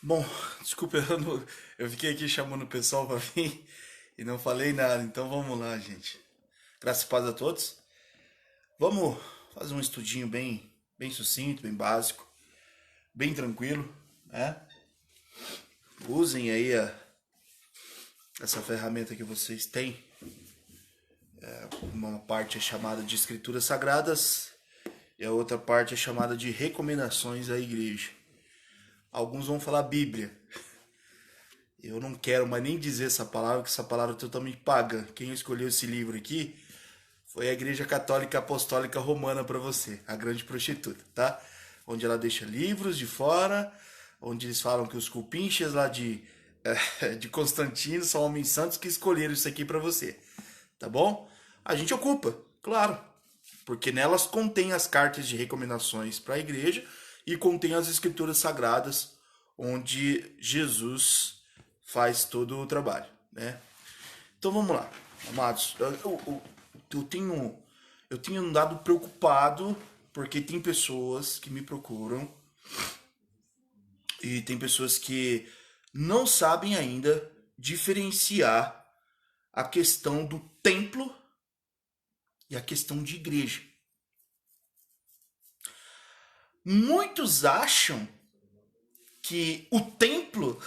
Bom, desculpa, eu fiquei aqui chamando o pessoal pra vir e não falei nada, então vamos lá, gente. Graças e paz a todos. Vamos fazer um estudinho bem sucinto, bem básico, bem tranquilo, né? Usem aí essa ferramenta que vocês têm. Uma parte é chamada de Escrituras Sagradas e a outra parte é chamada de Recomendações à Igreja. Alguns vão falar Bíblia. Eu não quero mais nem dizer essa palavra, que essa palavra é totalmente paga. Quem escolheu esse livro aqui foi a Igreja Católica Apostólica Romana para você, a grande prostituta, tá? Onde ela deixa livros de fora, onde eles falam que os cupinchas lá de Constantino são homens santos que escolheram isso aqui para você, tá bom? A gente ocupa, claro, porque nelas contém as cartas de recomendações para a igreja e contém as escrituras sagradas, onde Jesus faz todo o trabalho, né? Então vamos lá, amados. Eu tenho andado preocupado porque tem pessoas que me procuram e tem pessoas que não sabem ainda diferenciar a questão do templo e a questão de igreja. Muitos acham que o templo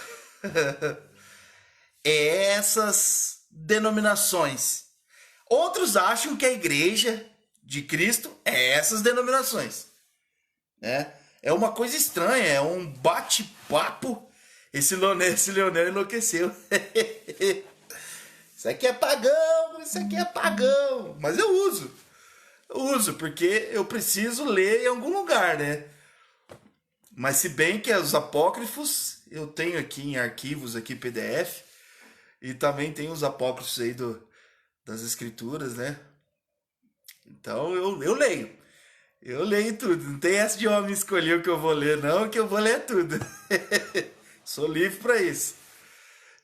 é essas denominações. Outros acham que a igreja de Cristo é essas denominações, né? É uma coisa estranha, é um bate-papo. Esse Leonel enlouqueceu. Isso aqui é pagão, isso aqui é pagão. Mas eu uso. Eu uso porque eu preciso ler em algum lugar, né? Mas se bem que os apócrifos eu tenho aqui em arquivos, aqui PDF, e também tem os apócrifos aí das escrituras, né? Então eu leio. Eu leio tudo. Não tem essa de homem escolher o que eu vou ler, não, que eu vou ler tudo. Sou livre para isso.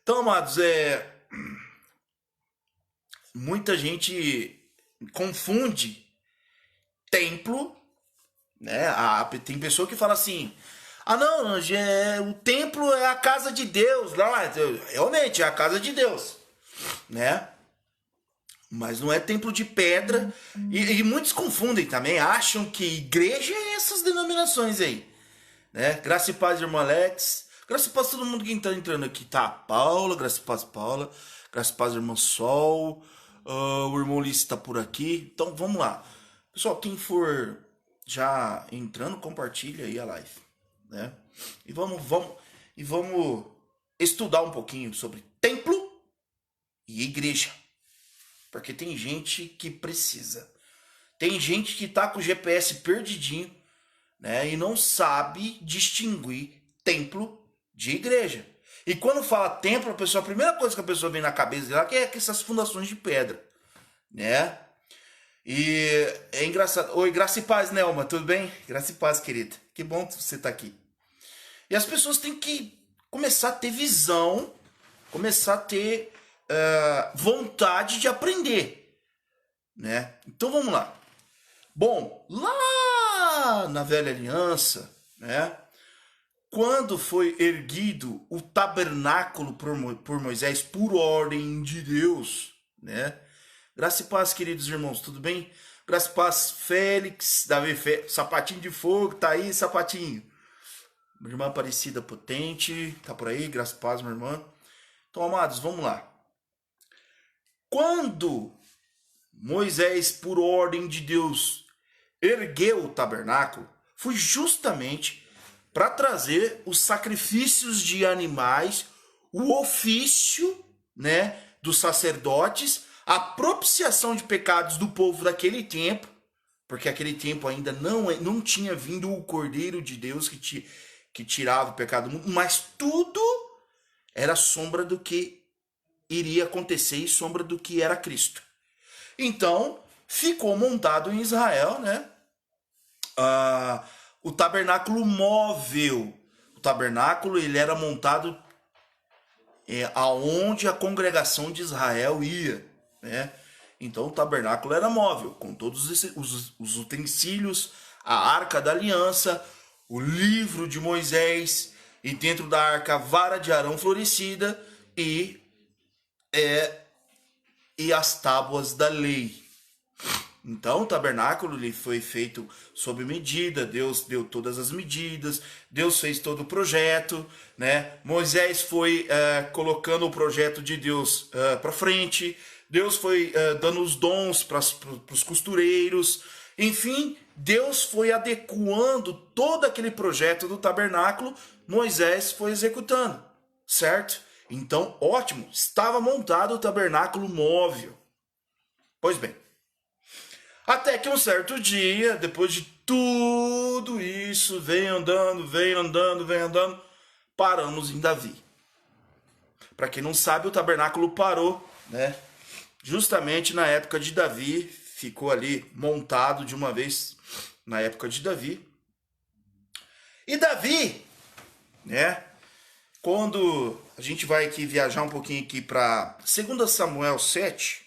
Então, amados, muita gente confunde templo, né? Tem pessoa que fala assim: ah, não, o templo é a casa de Deus. Não, realmente é a casa de Deus, né? Mas não é templo de pedra. E muitos confundem também, acham que igreja é essas denominações aí, né? Graça e paz, irmão Alex. Graça e paz todo mundo que está entrando aqui. Tá, a Paula, graça e paz, Paula. Graça e paz, irmão Sol. O irmão Ulisses está por aqui. Então vamos lá. Pessoal, quem for já entrando, compartilha aí a live, né? E vamos estudar um pouquinho sobre templo e igreja. Porque tem gente que precisa. Tem gente que tá com o GPS perdidinho, né? E não sabe distinguir templo de igreja. E quando fala templo, a primeira coisa que a pessoa vem na cabeça dela é essas fundações de pedra, né? E é engraçado. Oi, graça e paz, Nelma, tudo bem? Graça e paz, querida. Que bom que você tá aqui. E as pessoas têm que começar a ter visão, começar a ter vontade de aprender, né? Então vamos lá. Bom, lá na velha aliança, né? Quando foi erguido o tabernáculo por Moisés, por ordem de Deus, né? Graça e paz, queridos irmãos, tudo bem? Graça e paz, Félix, Davi, Sapatinho de Fogo, tá aí, Sapatinho. Minha irmã Aparecida Potente, tá por aí, graça e paz, minha irmã. Então, amados, vamos lá. Quando Moisés, por ordem de Deus, ergueu o tabernáculo, foi justamente para trazer os sacrifícios de animais, o ofício, né, dos sacerdotes, a propiciação de pecados do povo daquele tempo, porque aquele tempo ainda não tinha vindo o Cordeiro de Deus que tirava o pecado do mundo, mas tudo era sombra do que iria acontecer e sombra do que era Cristo. Então, ficou montado em Israel, né? O tabernáculo móvel. O tabernáculo ele era montado aonde a congregação de Israel ia, né? Então o tabernáculo era móvel, com todos os utensílios, a arca da aliança, o livro de Moisés. e dentro da arca a vara de Arão florescida e as tábuas da lei. Então o tabernáculo ele foi feito sob medida, Deus deu todas as medidas, Deus fez todo o projeto, né? Moisés foi colocando o projeto de Deus para frente, Deus foi dando os dons para os costureiros, enfim, Deus foi adequando todo aquele projeto do tabernáculo, Moisés foi executando, certo? Então, ótimo, estava montado o tabernáculo móvel. Pois bem, até que um certo dia, depois de tudo isso, vem andando, paramos em Davi. Para quem não sabe, o tabernáculo parou, né? Justamente na época de Davi, ficou ali montado de uma vez na época de Davi. E Davi, né? Quando a gente vai aqui viajar um pouquinho aqui para 2 Samuel 7,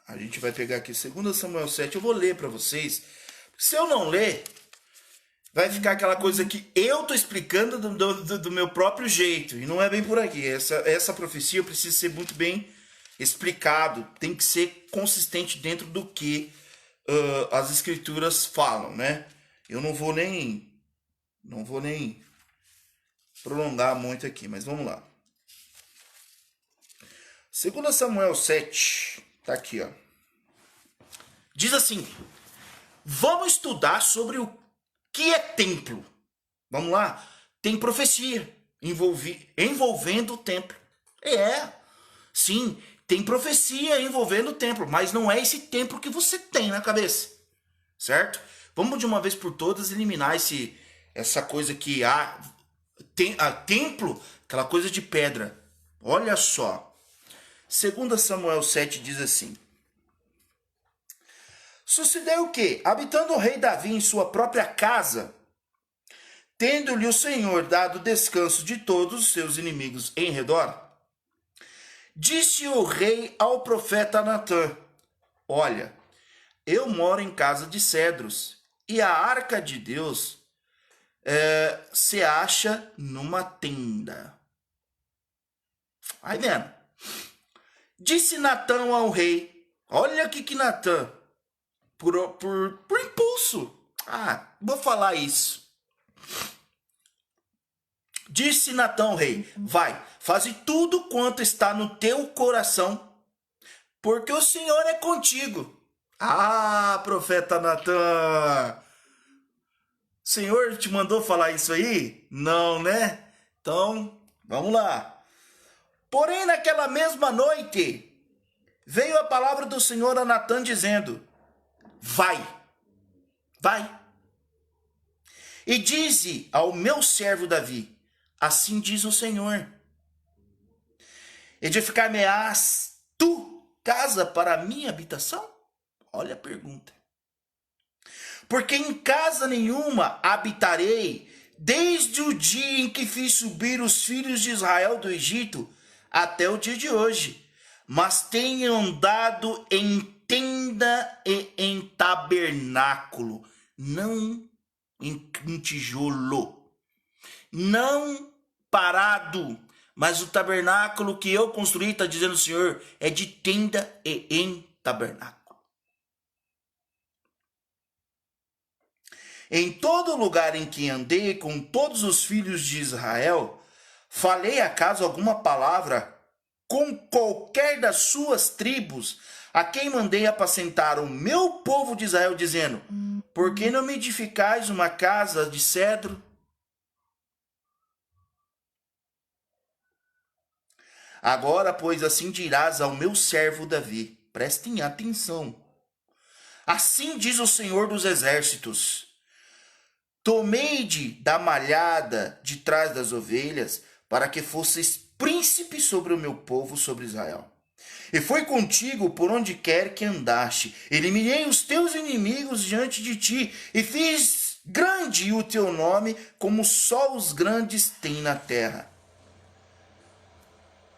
a gente vai pegar aqui 2 Samuel 7, eu vou ler para vocês. Se eu não ler, vai ficar aquela coisa que eu tô explicando do meu próprio jeito, e não é bem por aqui. Essa profecia precisa ser muito bem explicado, tem que ser consistente dentro do que as escrituras falam, né? Eu não vou nem prolongar muito aqui, mas vamos lá. 2 Samuel 7, tá aqui, ó. Diz assim: vamos estudar sobre o que é templo. Vamos lá? Tem profecia envolvendo o templo. Sim, tem profecia envolvendo o templo, mas não é esse templo que você tem na cabeça, certo? Vamos de uma vez por todas eliminar essa coisa que templo, aquela coisa de pedra. Olha só. 2 Samuel 7 diz assim: sucedeu que, habitando o rei Davi em sua própria casa, tendo-lhe o Senhor dado descanso de todos os seus inimigos em redor, disse o rei ao profeta Natã: olha, eu moro em casa de cedros, e a arca de Deus se acha numa tenda. Aí vendo. Disse Natã ao rei, olha aqui que Natã, por impulso, vou falar isso. Disse Natã ao rei, vai, faze tudo quanto está no teu coração, porque o Senhor é contigo. Profeta Natã, o Senhor te mandou falar isso aí? Não, né? Então, vamos lá. Porém, naquela mesma noite, veio a palavra do Senhor a Natã dizendo: vai. E dize ao meu servo Davi: assim diz o Senhor: edificar-me-ás tu casa para a minha habitação? Olha a pergunta. Porque em casa nenhuma habitarei, desde o dia em que fiz subir os filhos de Israel do Egito, até o dia de hoje, mas tenho andado em tenda e em tabernáculo, não em tijolo, não parado, mas o tabernáculo que eu construí, está dizendo o Senhor, é de tenda e em tabernáculo. Em todo lugar em que andei com todos os filhos de Israel, falei acaso alguma palavra com qualquer das suas tribos, a quem mandei apacentar o meu povo de Israel, dizendo: por que não me edificais uma casa de cedro? Agora, pois, assim dirás ao meu servo Davi, prestem atenção. Assim diz o Senhor dos Exércitos: tomei-de da malhada de trás das ovelhas, para que fosseis príncipe sobre o meu povo, sobre Israel. E foi contigo por onde quer que andaste. Eliminei os teus inimigos diante de ti, e fiz grande o teu nome, como só os grandes têm na terra.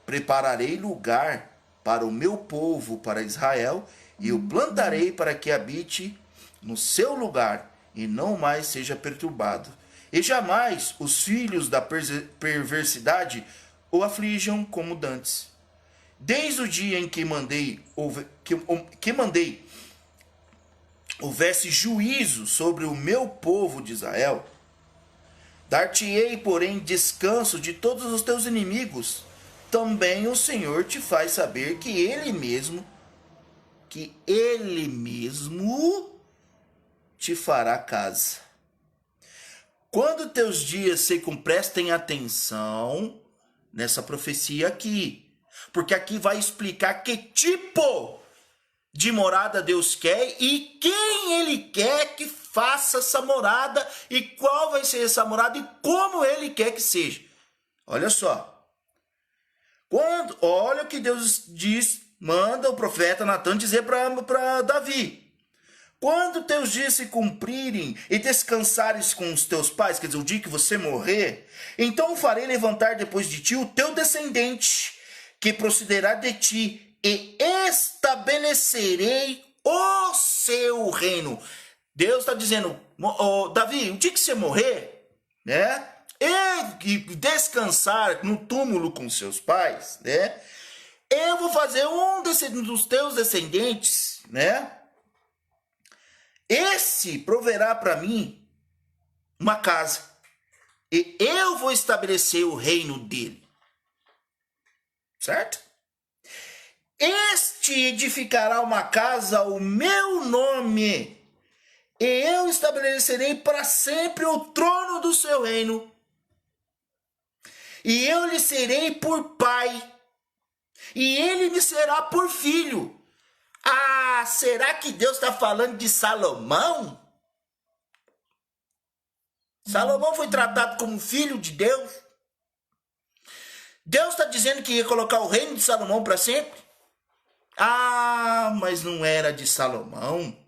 Prepararei lugar para o meu povo, para Israel, e o plantarei para que habite no seu lugar, e não mais seja perturbado. E jamais os filhos da perversidade o aflijam como dantes. Desde o dia em que mandei houvesse juízo sobre o meu povo de Israel, dar-te-ei, porém, descanso de todos os teus inimigos. Também o Senhor te faz saber que Ele mesmo te fará casa. Quando teus dias se prestem atenção nessa profecia aqui, porque aqui vai explicar que tipo de morada Deus quer e quem Ele quer que faça essa morada e qual vai ser essa morada e como Ele quer que seja. Olha só. Olha o que Deus diz, manda o profeta Natan dizer para Davi. Quando teus dias se cumprirem e descansares com os teus pais, quer dizer, o dia que você morrer, então farei levantar depois de ti o teu descendente, que procederá de ti, e estabelecerei o seu reino. Deus está dizendo, Davi, o dia que você morrer, né? E descansar no túmulo com seus pais, né? Eu vou fazer um dos teus descendentes, né? Esse proverá para mim uma casa. E eu vou estabelecer o reino dele. Certo? Este edificará uma casa ao meu nome. E eu estabelecerei para sempre o trono do seu reino. E eu lhe serei por pai, e ele me será por filho. Ah, será que Deus está falando de Salomão? Salomão foi tratado como filho de Deus? Deus está dizendo que ia colocar o reino de Salomão para sempre? Ah, mas não era de Salomão.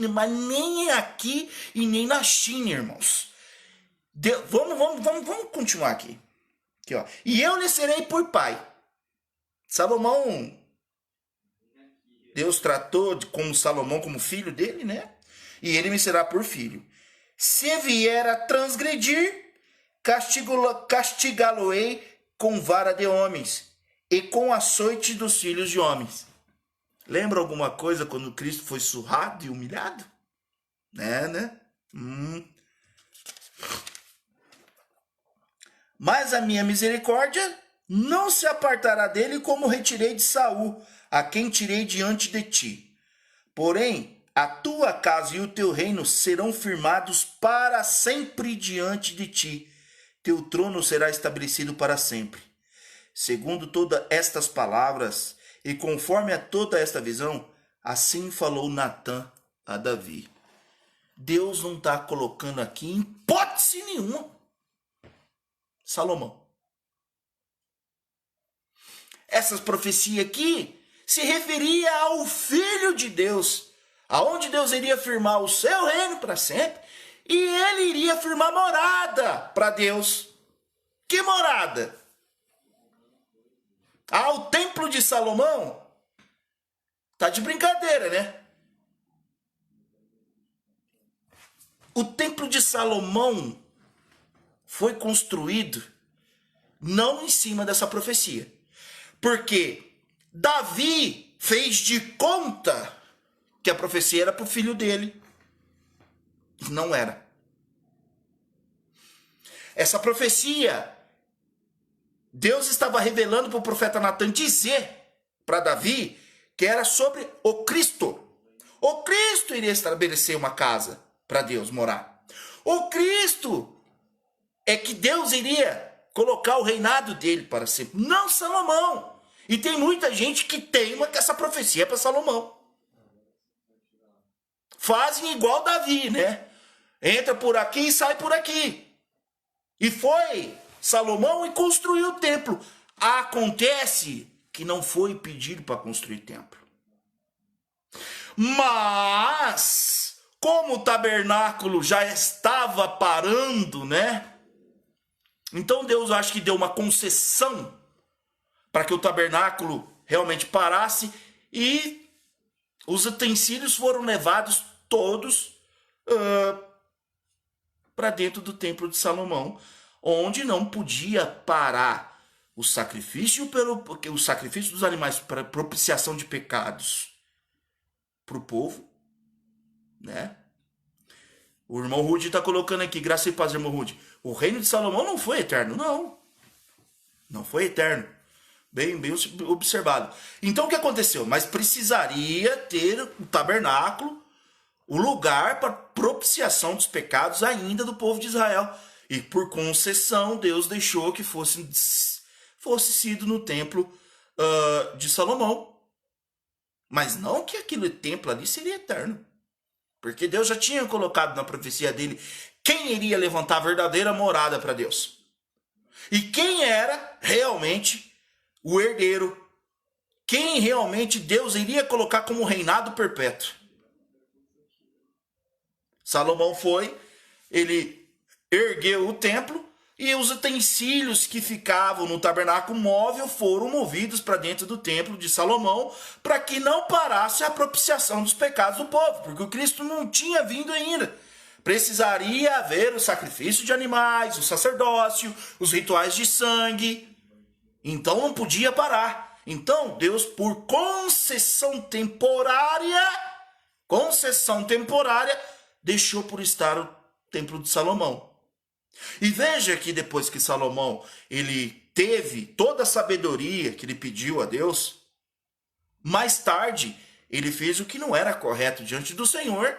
Mas nem aqui e nem na China, irmãos. Vamos continuar aqui. Aqui, ó. E eu lhe serei por pai. Salomão, Deus tratou como Salomão como filho dele, né? E ele me será por filho. Se vier a transgredir, castigá-lo-ei com vara de homens e com açoite dos filhos de homens. Lembra alguma coisa quando Cristo foi surrado e humilhado? Né? Mas a minha misericórdia não se apartará dele, como retirei de Saul, a quem tirei diante de ti. Porém, a tua casa e o teu reino serão firmados para sempre diante de ti. Teu trono será estabelecido para sempre. Segundo todas estas palavras, e conforme a toda esta visão, assim falou Natan a Davi. Deus não está colocando aqui em hipótese nenhuma Salomão. Essas profecias aqui se referia ao Filho de Deus, aonde Deus iria firmar o seu reino para sempre e ele iria firmar morada para Deus. Que morada? O templo de Salomão? Tá de brincadeira, né? O templo de Salomão foi construído não em cima dessa profecia. Porque Davi fez de conta que a profecia era para o filho dele. Não era. Essa profecia, Deus estava revelando para o profeta Natan dizer para Davi que era sobre o Cristo. O Cristo iria estabelecer uma casa para Deus morar. O Cristo é que Deus iria colocar o reinado dele para sempre. Não Salomão. E tem muita gente que teima que essa profecia é para Salomão. Fazem igual Davi, né? Entra por aqui e sai por aqui. E foi Salomão e construiu o templo. Acontece que não foi pedido para construir templo. Mas, como o tabernáculo já estava parando, né? Então Deus acho que deu uma concessão para que o tabernáculo realmente parasse e os utensílios foram levados todos para dentro do templo de Salomão, onde não podia parar o sacrifício porque o sacrifício dos animais para propiciação de pecados para o povo, né? O irmão Rude está colocando aqui, graça e paz, irmão Rude. O reino de Salomão não foi eterno, não. Não foi eterno. Bem observado. Então o que aconteceu? Mas precisaria ter o tabernáculo, o lugar para propiciação dos pecados ainda do povo de Israel. E por concessão, Deus deixou que fosse sido no templo de Salomão. Mas não que aquele templo ali seria eterno. Porque Deus já tinha colocado na profecia dele quem iria levantar a verdadeira morada para Deus. E quem era realmente o herdeiro. Quem realmente Deus iria colocar como reinado perpétuo. Salomão ele ergueu o templo e os utensílios que ficavam no tabernáculo móvel foram movidos para dentro do templo de Salomão para que não parasse a propiciação dos pecados do povo, porque o Cristo não tinha vindo ainda. Precisaria haver o sacrifício de animais, o sacerdócio, os rituais de sangue. Então não podia parar. Então Deus, por concessão temporária, deixou por estar o templo de Salomão. E veja que depois que Salomão ele teve toda a sabedoria que ele pediu a Deus, mais tarde ele fez o que não era correto diante do Senhor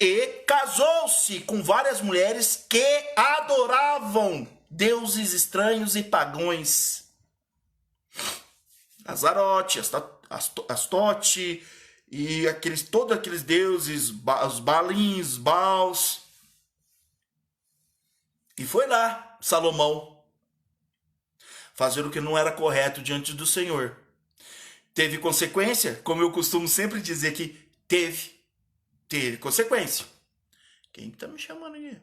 e casou-se com várias mulheres que adoravam deuses estranhos e pagões. Azarote, Astote e todos aqueles deuses, os Balins, Baals. E foi lá Salomão fazer o que não era correto diante do Senhor. Teve consequência? Como eu costumo sempre dizer que teve consequência. Quem que tá me chamando aqui?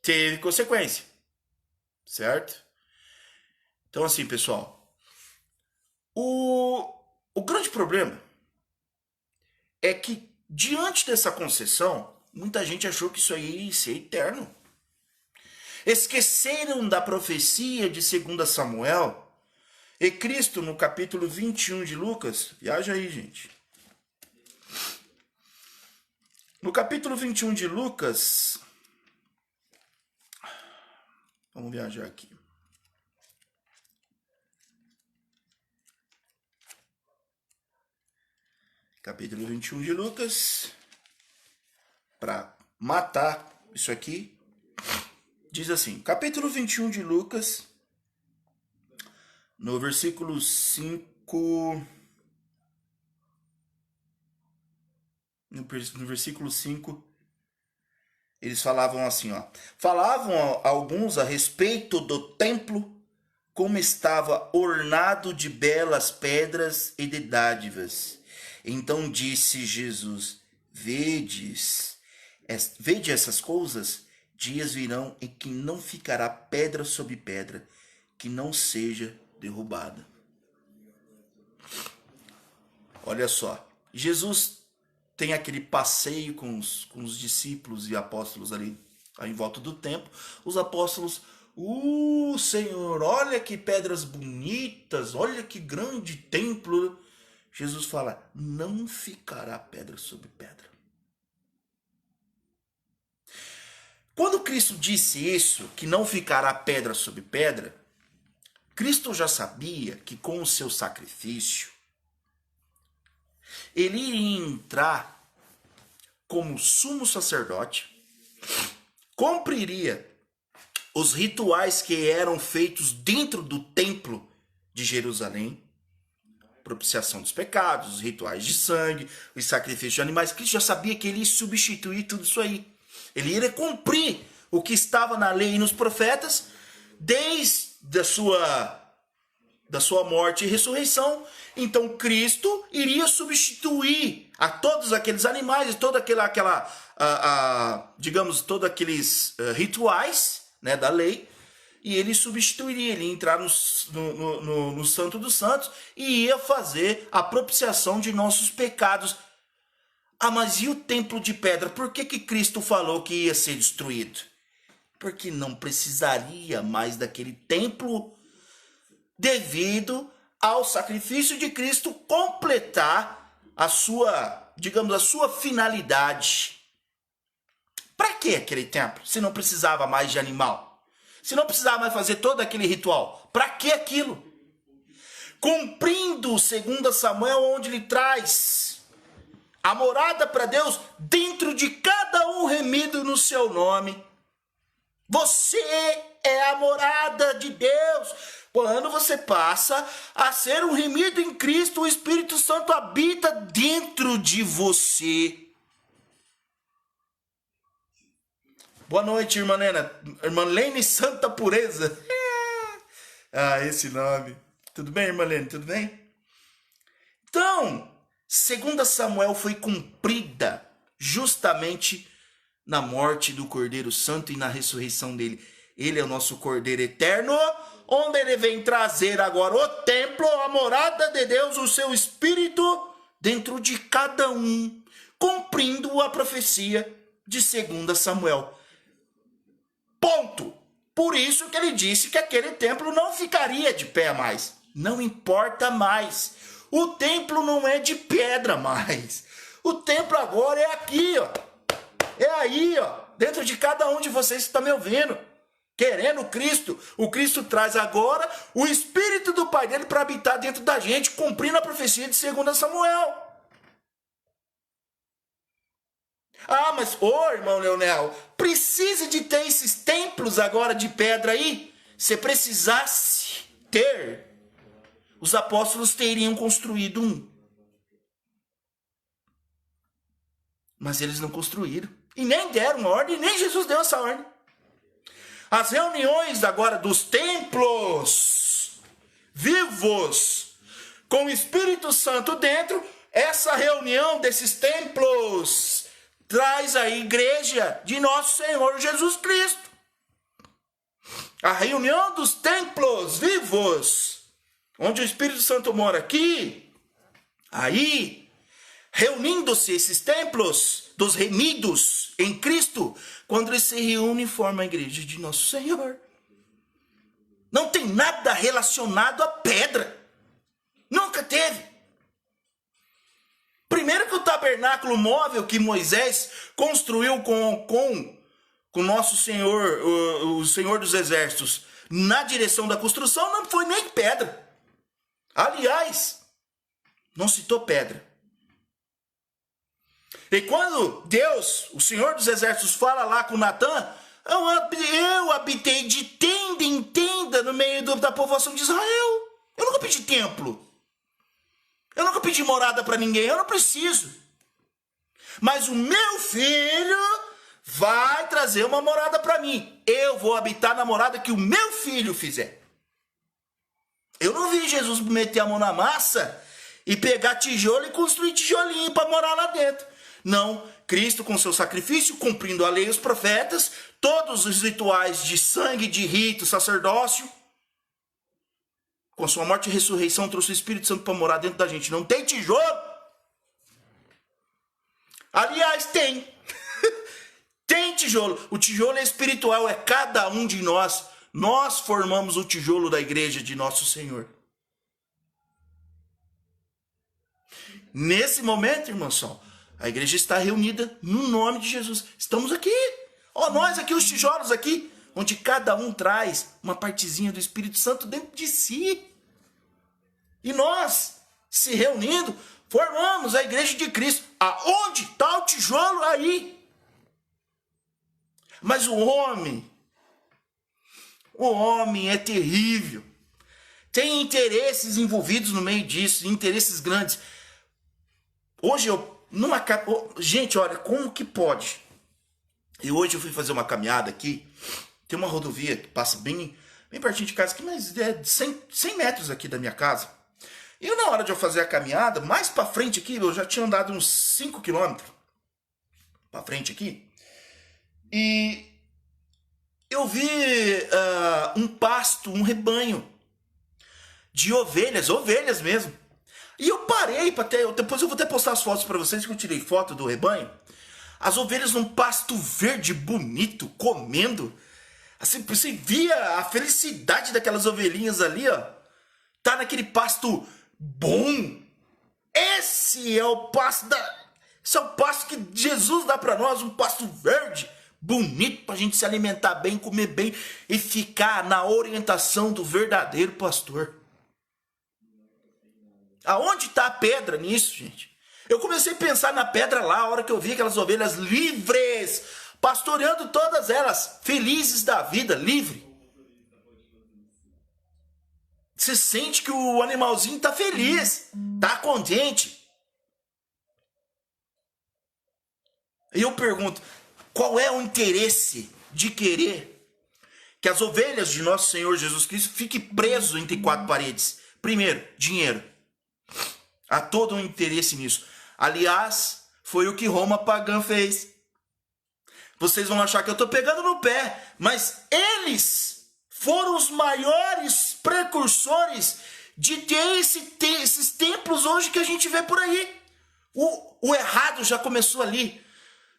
Teve consequência. Certo? Então assim, pessoal, o grande problema é que diante dessa concessão, muita gente achou que isso aí ia ser eterno. Esqueceram da profecia de 2 Samuel e Cristo no capítulo 21 de Lucas. Viaja aí, gente. No capítulo 21 de Lucas, vamos viajar aqui. Capítulo 21 de Lucas, para matar isso aqui, diz assim, capítulo 21 de Lucas, no versículo 5, no versículo 5, eles falavam assim, ó, falavam alguns a respeito do templo, como estava ornado de belas pedras e de dádivas. Então disse Jesus, vede essas coisas, dias virão em que não ficará pedra sobre pedra, que não seja derrubada. Olha só, Jesus tem aquele passeio com os discípulos e apóstolos ali em volta do templo. Os apóstolos, Senhor, olha que pedras bonitas, olha que grande templo. Jesus fala, não ficará pedra sobre pedra. Quando Cristo disse isso, que não ficará pedra sobre pedra, Cristo já sabia que com o seu sacrifício, ele iria entrar como sumo sacerdote, cumpriria os rituais que eram feitos dentro do templo de Jerusalém, propiciação dos pecados, os rituais de sangue, os sacrifícios de animais. Cristo já sabia que ele ia substituir tudo isso aí. Ele iria cumprir o que estava na lei e nos profetas desde a sua morte e ressurreição. Então Cristo iria substituir a todos aqueles animais e toda digamos, todos aqueles rituais, né, da lei. E ele substituiria, ele ia entrar no Santo dos Santos e ia fazer a propiciação de nossos pecados Ah, mas e o templo de pedra? Por que que Cristo falou que ia ser destruído? Porque não precisaria mais daquele templo devido ao sacrifício de Cristo completar a sua, digamos, a sua finalidade. Para que aquele templo, se não precisava mais de animal? Se não precisava mais fazer todo aquele ritual? Para que aquilo? Cumprindo 2 Samuel, onde ele traz a morada para Deus dentro de cada um remido no seu nome. Você é a morada de Deus. Quando você passa a ser um remido em Cristo, o Espírito Santo habita dentro de você. Boa noite, irmã Lena. Irmã Lene Santa Pureza. Ah, esse nome. Tudo bem, irmã Lene? Tudo bem? Então, 2 Samuel foi cumprida justamente na morte do Cordeiro Santo e na ressurreição dele. Ele é o nosso Cordeiro eterno, onde ele vem trazer agora o templo, a morada de Deus, o seu Espírito, dentro de cada um, cumprindo a profecia de 2 Samuel. Ponto. Por isso que ele disse que aquele templo não ficaria de pé mais. Não importa mais. O templo não é de pedra mais. O templo agora é aqui, ó. É aí, ó. Dentro de cada um de vocês que está me ouvindo. Querendo Cristo. O Cristo traz agora o Espírito do Pai dele para habitar dentro da gente, cumprindo a profecia de 2 Samuel. Ah, mas, irmão Leonel, precisa de ter esses templos agora de pedra aí? Se precisasse ter, os apóstolos teriam construído um. Mas eles não construíram. E nem deram ordem, nem Jesus deu essa ordem. As reuniões agora dos templos vivos, com o Espírito Santo dentro, essa reunião desses templos traz a igreja de nosso Senhor Jesus Cristo. A reunião dos templos vivos, onde o Espírito Santo mora aqui, aí, reunindo-se esses templos dos remidos em Cristo, quando eles se reúnem, formam a igreja de nosso Senhor. Não tem nada relacionado à pedra. Nunca teve. Primeiro que o tabernáculo móvel que Moisés construiu com nosso Senhor, o Senhor dos Exércitos, na direção da construção, não foi nem pedra. Aliás, não citou pedra. E quando Deus, o Senhor dos Exércitos, fala lá com Natã, eu habitei de tenda em tenda no meio da povoação de Israel. Eu nunca pedi templo. Eu nunca pedi morada para ninguém, eu não preciso. Mas o meu filho vai trazer uma morada para mim. Eu vou habitar na morada que o meu filho fizer. Eu não vi Jesus meter a mão na massa e pegar tijolo e construir tijolinho para morar lá dentro. Não, Cristo com seu sacrifício, cumprindo a lei e os profetas, todos os rituais de sangue, de rito, sacerdócio, com sua morte e ressurreição, trouxe o Espírito Santo para morar dentro da gente. Não tem tijolo? Aliás, tem. Tem tijolo. O tijolo é espiritual, é cada um de nós. Nós formamos o tijolo da igreja de nosso Senhor. Nesse momento, irmão Sol, a igreja está reunida no nome de Jesus. Estamos aqui. Nós aqui, os tijolos aqui, onde cada um traz uma partezinha do Espírito Santo dentro de si. E nós, se reunindo, formamos a igreja de Cristo. Aonde está o tijolo? Aí. Mas o homem é terrível. Tem interesses envolvidos no meio disso, interesses grandes. Hoje gente, olha, como que pode? E hoje eu fui fazer uma caminhada aqui. Tem uma rodovia que passa bem pertinho de casa aqui, mas é 100 metros aqui da minha casa. E na hora de eu fazer a caminhada, mais pra frente aqui, eu já tinha andado uns 5 quilômetros pra frente aqui. E eu vi um pasto, um rebanho de ovelhas mesmo. E eu parei para ter. Depois eu vou até postar as fotos para vocês que eu tirei foto do rebanho. As ovelhas num pasto verde bonito, comendo. Assim, você via a felicidade daquelas ovelhinhas ali, ó. Tá naquele pasto bom. Esse é o pasto esse é o pasto que Jesus dá para nós, um pasto verde, bonito, pra gente se alimentar bem, comer bem e ficar na orientação do verdadeiro pastor. Aonde está a pedra nisso, gente? Eu comecei a pensar na pedra lá, a hora que eu vi aquelas ovelhas livres, pastoreando todas elas, felizes da vida, livre. Você sente que o animalzinho está feliz, está contente. E eu pergunto, qual é o interesse de querer que as ovelhas de nosso Senhor Jesus Cristo fiquem presos entre quatro paredes? Primeiro, dinheiro. Há todo um interesse nisso. Aliás, foi o que Roma pagã fez. Vocês vão achar que eu estou pegando no pé, mas eles foram os maiores precursores de ter esses templos hoje que a gente vê por aí. O errado já começou ali.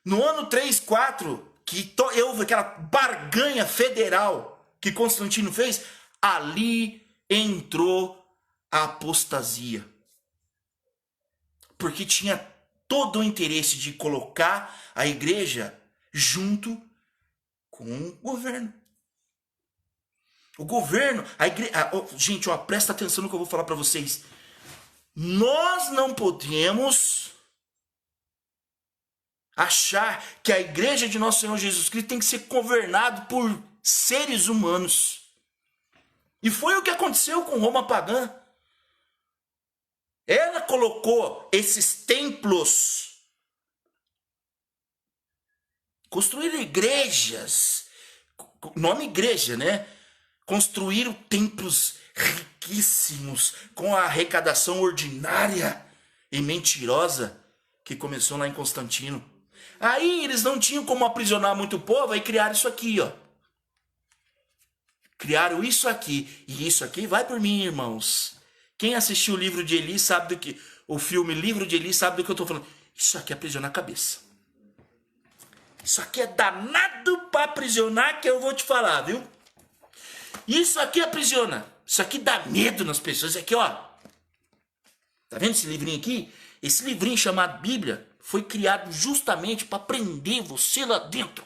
No ano 3, 4, que houve aquela barganha federal que Constantino fez, ali entrou a apostasia. Porque tinha todo o interesse de colocar a igreja junto com o governo. O governo, a igreja... gente, ó, presta atenção no que eu vou falar para vocês. Nós não podemos achar que a igreja de nosso Senhor Jesus Cristo tem que ser governada por seres humanos. E foi o que aconteceu com Roma pagã. Ela colocou esses templos, construíram igrejas, nome igreja, né? Construíram templos riquíssimos, com a arrecadação ordinária e mentirosa que começou lá em Constantino. Aí eles não tinham como aprisionar muito povo, aí criaram isso aqui, ó. Criaram isso aqui, e isso aqui vai por mim, irmãos. Quem assistiu o livro de Eli sabe do que... O filme Livro de Eli sabe do que eu estou falando. Isso aqui é aprisionar a cabeça. Isso aqui é danado para aprisionar, que eu vou te falar, viu? Isso aqui aprisiona. Isso aqui dá medo nas pessoas. Isso aqui, ó. Tá vendo esse livrinho aqui? Esse livrinho chamado Bíblia foi criado justamente para prender você lá dentro.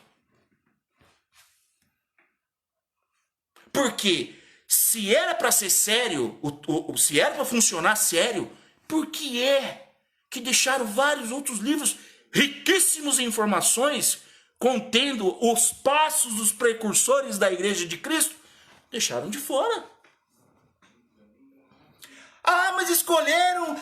Porque se era para ser sério, se era para funcionar sério, por que é que deixaram vários outros livros riquíssimos em informações, contendo os passos dos precursores da Igreja de Cristo, deixaram de fora? Ah, mas escolheram,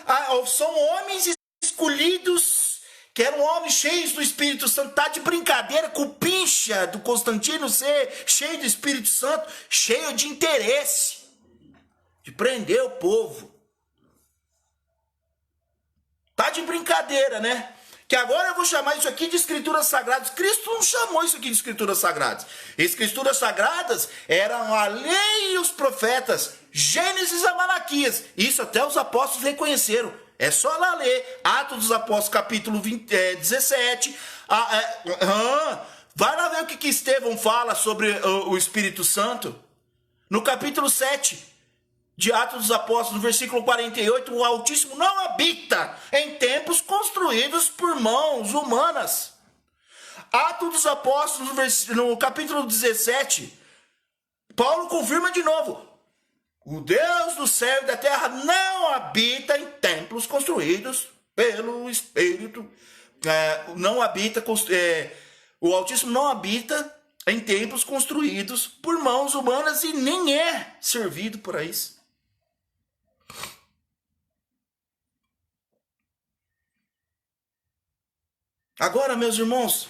são homens escolhidos, que eram homens cheios do Espírito Santo. Tá de brincadeira com o pincha do Constantino ser cheio do Espírito Santo, cheio de interesse, de prender o povo. Tá de brincadeira, né? Que agora eu vou chamar isso aqui de Escrituras Sagradas. Cristo não chamou isso aqui de Escrituras Sagradas. Escrituras Sagradas eram a lei e os profetas, Gênesis a Malaquias. Isso até os apóstolos reconheceram. É só lá ler Atos dos Apóstolos, capítulo 17. Vai lá ver o que Estevão fala sobre o Espírito Santo. No capítulo 7 de Atos dos Apóstolos, no versículo 48, o Altíssimo não habita em templos construídos por mãos humanas. Atos dos Apóstolos, no capítulo 17, Paulo confirma de novo: o Deus do céu e da terra não habita em templos construídos pelo Espírito. O Altíssimo não habita em templos construídos por mãos humanas e nem é servido por isso. Agora, meus irmãos,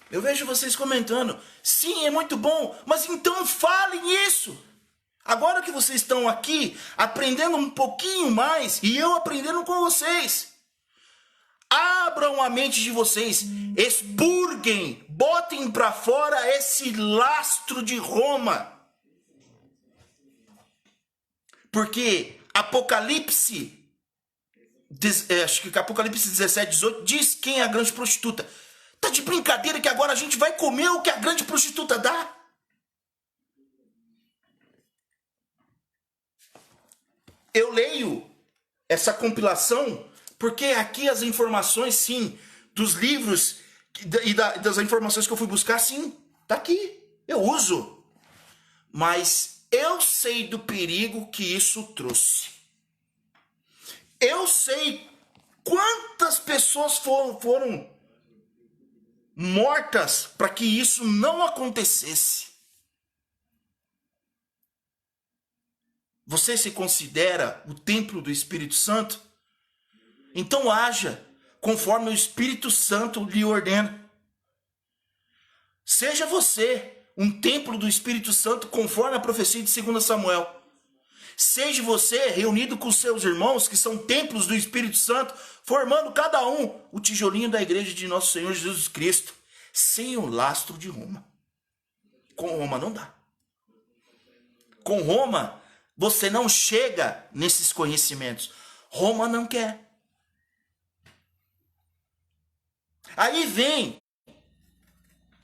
eu vejo vocês comentando: sim, é muito bom, mas então falem isso. Agora que vocês estão aqui aprendendo um pouquinho mais e eu aprendendo com vocês, abram a mente de vocês, expurguem, botem para fora esse lastro de Roma. Porque Apocalipse acho que Apocalipse 17, 18, diz quem é a grande prostituta. Tá de brincadeira que agora a gente vai comer o que a grande prostituta dá? Eu leio essa compilação porque aqui as informações, sim, dos livros e das informações que eu fui buscar, sim, tá aqui. Eu uso. Mas eu sei do perigo que isso trouxe. Eu sei quantas pessoas foram mortas para que isso não acontecesse. Você se considera o templo do Espírito Santo? Então haja conforme o Espírito Santo lhe ordena. Seja você um templo do Espírito Santo conforme a profecia de 2 Samuel. Seja você reunido com seus irmãos que são templos do Espírito Santo, formando cada um o tijolinho da igreja de nosso Senhor Jesus Cristo, sem o lastro de Roma. Com Roma não dá. Com Roma você não chega nesses conhecimentos. Roma não quer. Aí vem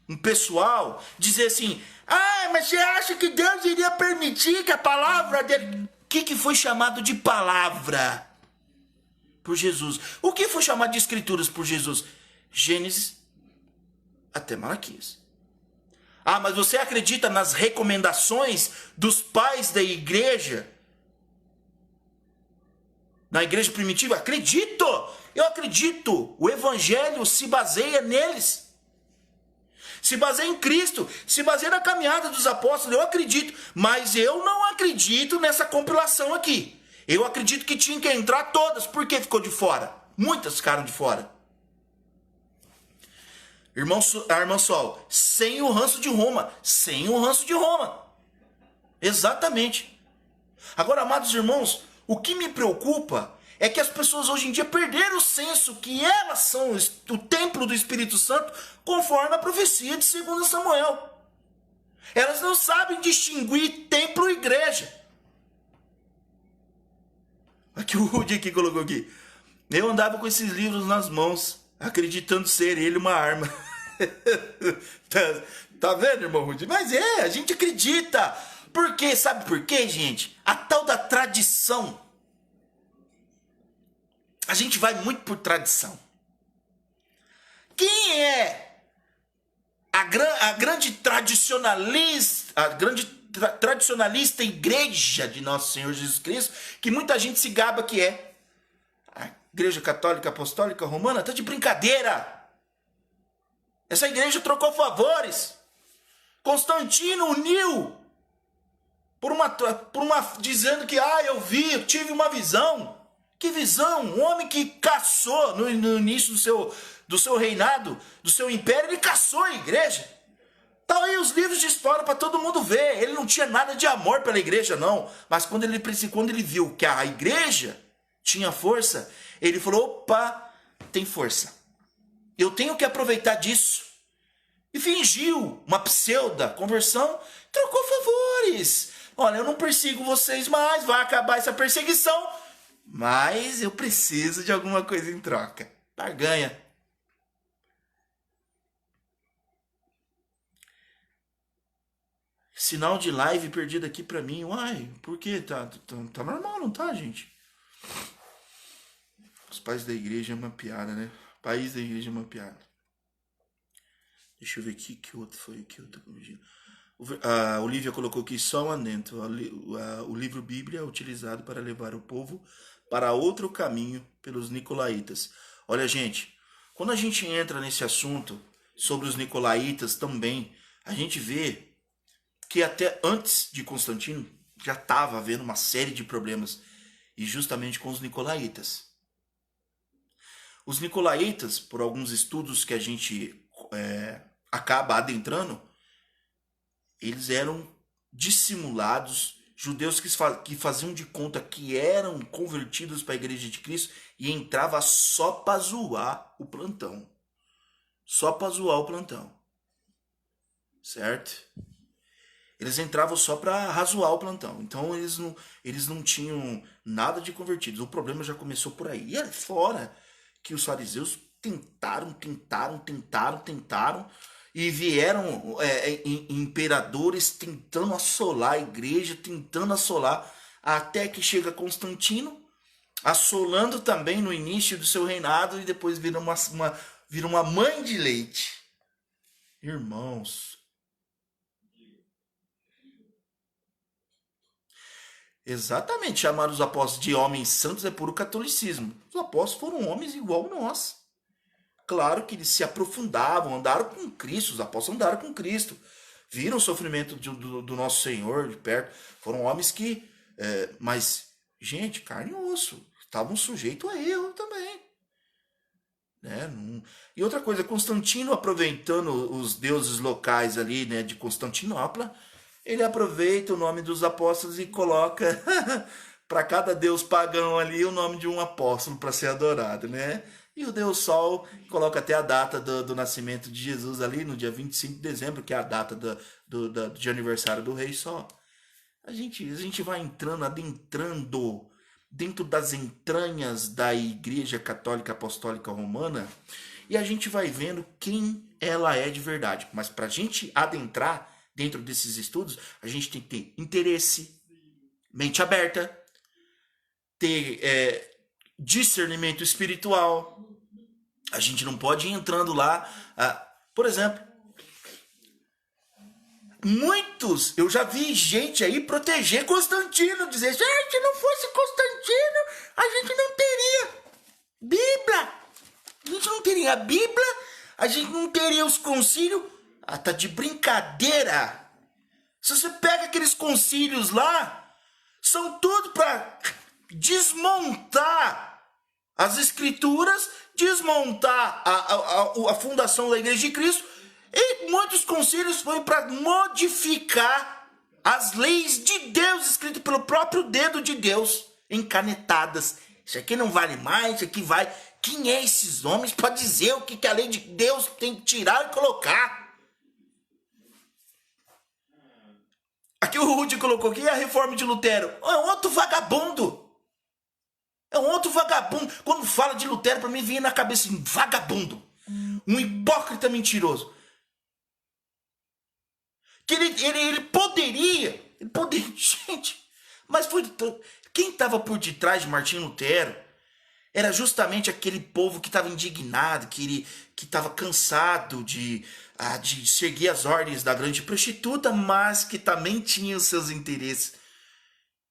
um pessoal dizer assim: ah, mas você acha que Deus iria permitir que a palavra dele... O que foi chamado de palavra por Jesus? O que foi chamado de escrituras por Jesus? Gênesis até Malaquias. Ah, mas você acredita nas recomendações dos pais da igreja? Na igreja primitiva? Acredito! Eu acredito! O evangelho se baseia neles. Se baseia em Cristo, se baseia na caminhada dos apóstolos, eu acredito. Mas eu não acredito nessa compilação aqui. Eu acredito que tinha que entrar todas. Por que ficou de fora? Muitas ficaram de fora. Irmão Sol, sem o ranço de Roma. Sem o ranço de Roma. Exatamente. Agora, amados irmãos, o que me preocupa é que as pessoas hoje em dia perderam o senso que elas são o templo do Espírito Santo conforme a profecia de 2 Samuel. Elas não sabem distinguir templo e igreja. Aqui o Rudy aqui colocou aqui. Eu andava com esses livros nas mãos, acreditando ser ele uma arma. Tá vendo, irmão Rudy? Mas a gente acredita. Por quê? Sabe por quê, gente? A tal da tradição. A gente vai muito por tradição. Quem é a grande tradicionalista igreja de nosso Senhor Jesus Cristo, que muita gente se gaba que é a Igreja Católica Apostólica Romana? Tá de brincadeira. Essa igreja trocou favores. Constantino uniu por uma dizendo que eu tive uma visão. Que visão? Um homem que caçou no início do seu reinado, do seu império, ele caçou a igreja. Tá aí os livros de história para todo mundo ver. Ele não tinha nada de amor pela igreja, não. Mas quando ele viu que a igreja tinha força, ele falou: opa, tem força. Eu tenho que aproveitar disso. E fingiu uma pseudo conversão, trocou favores. Olha, eu não persigo vocês mais, vai acabar essa perseguição. Mas eu preciso de alguma coisa em troca. Barganha. Sinal de live perdido aqui pra mim. Uai, por quê? Tá normal, não tá, gente? Os pais da igreja é uma piada, né? País da igreja é uma piada. Deixa eu ver aqui que outro foi que eu tô corrigindo. A Olivia colocou aqui só um adendo. O livro Bíblia é utilizado para levar o povo para outro caminho pelos nicolaítas. Olha, gente, quando a gente entra nesse assunto sobre os nicolaítas também, a gente vê que até antes de Constantino já estava havendo uma série de problemas, e justamente com os nicolaítas. Os nicolaítas, por alguns estudos que a gente acaba adentrando, eles eram dissimulados, judeus que faziam de conta que eram convertidos para a igreja de Cristo e entrava só para zoar o plantão. Só para zoar o plantão. Certo? Eles entravam só para razoar o plantão. Então eles não tinham nada de convertidos. O problema já começou por aí. E é fora que os fariseus tentaram. E vieram imperadores tentando assolar a igreja, tentando assolar. Até que chega Constantino, assolando também no início do seu reinado. E depois vira uma mãe de leite. Irmãos, exatamente, chamar os apóstolos de homens santos é puro catolicismo. Os apóstolos foram homens igual nós. Claro que eles se aprofundavam, andaram com Cristo, os apóstolos andaram com Cristo. Viram o sofrimento do nosso Senhor de perto. Foram homens que, mas, gente, carne e osso, estavam sujeitos a erro também. Né? E outra coisa, Constantino, aproveitando os deuses locais ali, né, de Constantinopla, ele aproveita o nome dos apóstolos e coloca para cada deus pagão ali o nome de um apóstolo para ser adorado, né? E o Deus Sol coloca até a data do nascimento de Jesus ali, no dia 25 de dezembro, que é a data de aniversário do Rei Sol. A gente vai adentrando dentro das entranhas da Igreja Católica Apostólica Romana e a gente vai vendo quem ela é de verdade. Mas para a gente adentrar dentro desses estudos, a gente tem que ter interesse, mente aberta, ter discernimento espiritual. A gente não pode ir entrando lá. Por exemplo, eu já vi gente aí proteger Constantino, dizer, gente, não fosse Constantino, a gente não teria Bíblia. A gente não teria a Bíblia, a gente não teria os concílios. Tá de brincadeira. Se você pega aqueles concílios lá, são tudo para desmontar as escrituras, desmontar a fundação da Igreja de Cristo, e muitos concílios foram para modificar as leis de Deus, escritas pelo próprio dedo de Deus, encanetadas. Isso aqui não vale mais, isso aqui vai. Quem é esses homens para dizer o que a lei de Deus tem que tirar e colocar? Aqui o Rudy colocou aqui a reforma de Lutero. É um outro vagabundo. É um outro vagabundo. Quando fala de Lutero, para mim vem na cabeça um vagabundo. Um hipócrita mentiroso. Que ele poderia. Gente, mas foi. Quem estava por detrás de Martinho Lutero era justamente aquele povo que estava indignado, que estava cansado de seguir as ordens da grande prostituta, mas que também tinha os seus interesses.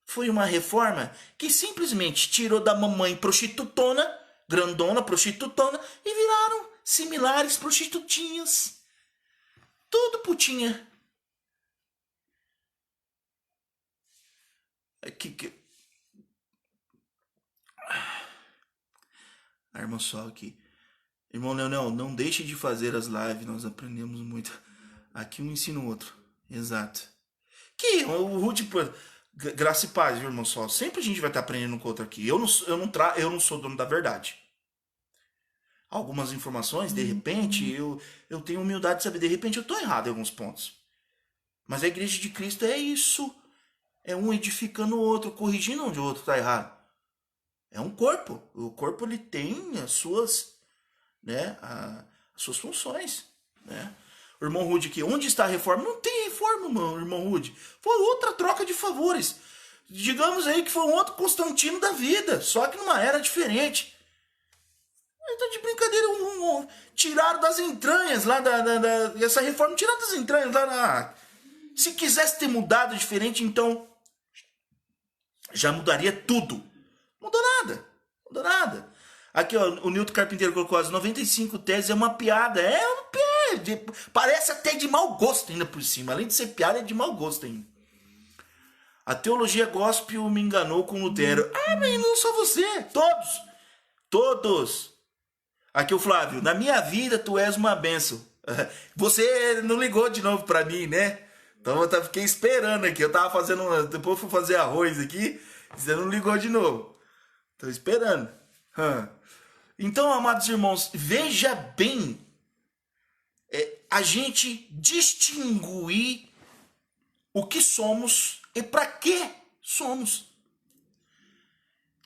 Foi uma reforma que simplesmente tirou da mamãe prostitutona, grandona prostitutona, e viraram similares prostitutinhas. Tudo putinha. Irmão Sol aqui. Irmão Leonel, não deixe de fazer as lives, nós aprendemos muito. Aqui um ensina o outro. Exato. Que o Rude, graça e paz, viu, irmão Sol? Sempre a gente vai estar aprendendo com o outro aqui. Eu não sou dono da verdade. Algumas informações, de repente, eu tenho humildade de saber. De repente eu estou errado em alguns pontos. Mas a Igreja de Cristo é isso. É um edificando o outro, corrigindo onde o outro está errado. É um corpo. O corpo ele tem as suas, né, as suas funções, né? O irmão Rude aqui, onde está a reforma? Não tem reforma, irmão Rude. Foi outra troca de favores. Digamos aí que foi um outro Constantino da vida, só que numa era diferente. Então de brincadeira, tiraram das entranhas lá essa reforma, tiraram das entranhas lá Se quisesse ter mudado diferente, então já mudaria tudo. Mudou nada. Aqui, ó, o Nilton Carpinteiro colocou as 95 teses, é uma piada. É uma piada. Parece até de mau gosto ainda por cima. Além de ser piada, é de mau gosto ainda. A teologia gospel me enganou com Lutero. Mas não só você. Todos. Aqui o Flávio. Na minha vida, tu és uma bênção. Você não ligou de novo pra mim, né? Então eu fiquei esperando aqui. Eu tava fazendo... Depois fui fazer arroz aqui. Você não ligou de novo. Tô esperando. Então, amados irmãos, veja bem a gente distinguir o que somos e para que somos.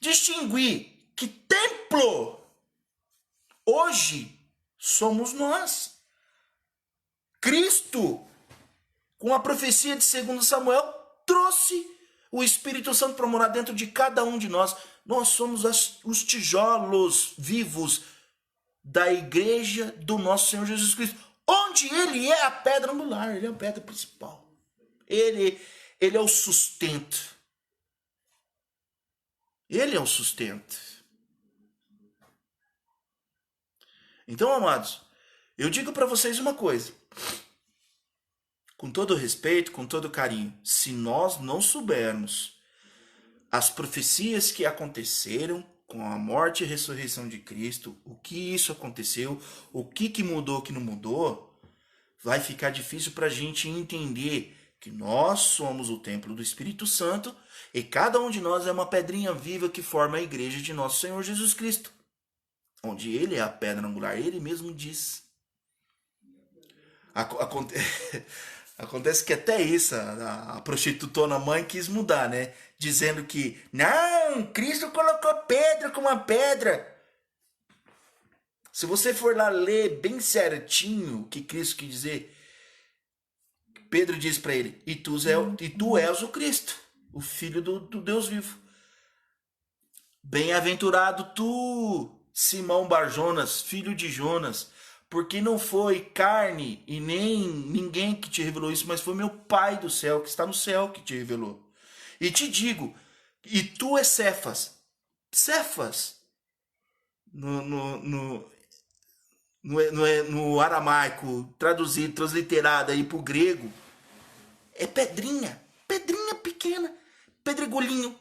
Distinguir que templo hoje somos nós. Cristo, com a profecia de 2 Samuel, trouxe o Espírito Santo para morar dentro de cada um de nós. Nós somos os tijolos vivos da igreja do nosso Senhor Jesus Cristo, onde ele é a pedra angular, ele é a pedra principal. Ele é o sustento. Ele é o sustento. Então, amados, eu digo para vocês uma coisa, com todo respeito, com todo carinho, se nós não soubermos as profecias que aconteceram com a morte e ressurreição de Cristo, o que isso aconteceu, o que mudou, o que não mudou, vai ficar difícil para a gente entender que nós somos o templo do Espírito Santo e cada um de nós é uma pedrinha viva que forma a igreja de nosso Senhor Jesus Cristo, onde ele é a pedra angular, ele mesmo diz. Acontece que até isso, a prostitutona mãe quis mudar, né? Dizendo que, não, Cristo colocou Pedro como uma pedra. Se você for lá ler bem certinho o que Cristo quis dizer, Pedro diz para ele, e tu és o Cristo, o Filho do Deus vivo. Bem-aventurado tu, Simão Barjonas, filho de Jonas, porque não foi carne e nem ninguém que te revelou isso, mas foi meu Pai do céu, que está no céu, que te revelou. E te digo, e tu és Cefas. Cefas, no aramaico, traduzido, transliterado aí para o grego, é pedrinha pequena, pedregulho,